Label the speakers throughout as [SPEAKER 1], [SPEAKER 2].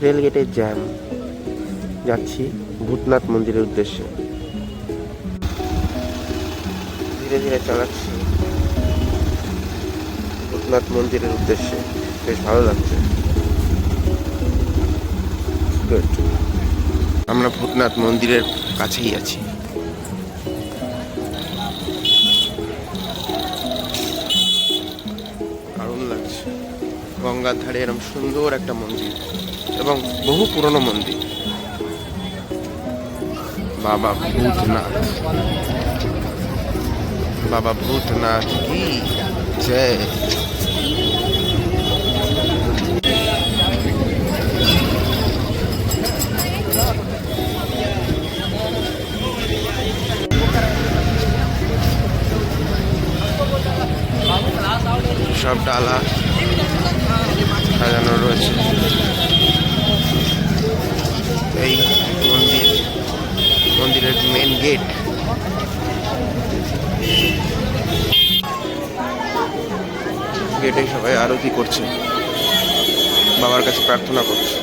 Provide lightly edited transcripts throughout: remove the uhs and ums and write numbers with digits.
[SPEAKER 1] রেলগেটের jam. যাচ্ছি ভূতনাথ মন্দিরের উদ্দেশ্যে। ধীরে ধীরে চালাচ্ছি ভূতনাথ মন্দিরের উদ্দেশ্যে। বেশ ভালো লাগছে। গুড। আমরা ভূতনাথ মন্দিরের কাছেই আছি। দারুণ লাগছে। গঙ্গার ধারে এরকম সুন্দর একটা মন্দির এবং বহু পুরনো মন্দির। বাবা ভূতনাথ, বাবা ভূতনাথ কি জয়। সব ডালা সাজানো রয়েছে। এই মন্দিরের মেন গেট। গেটে সবাই আরতি করছে, বাবার কাছে প্রার্থনা করছে।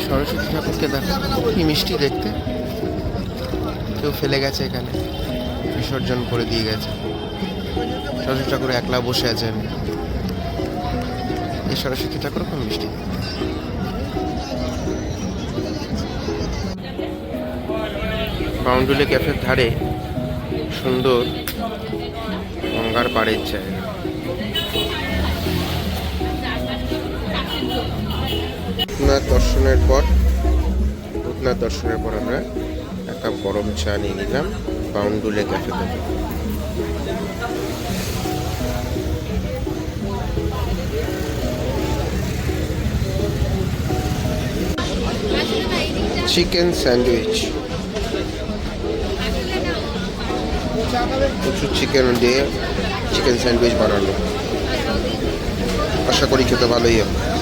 [SPEAKER 1] সরস্বতী ঠাকুরকে দেখো কি মিষ্টি দেখতে। কেউ ফেলে গেছে, এখানে বিসর্জন করে দিয়ে গেছে। সরস্বতী ঠাকুর একলা বসে আছেন। এই সরস্বতী ঠাকুর খুব মিষ্টি। বাউন্ডুলে ক্যাফের ধারে সুন্দর গঙ্গার পাড়ের জায়গা। ভূতনাথ দর্শনের পর আমরা এক কাপ গরম চা নিয়ে নিলাম বাউন্ডুলে ক্যাফে থেকে। চিকেন স্যান্ডউইচ, প্রচুর চিকেন দিয়ে চিকেন স্যান্ডউইচ বানানো। আশা করি খেতে ভালোই হবে।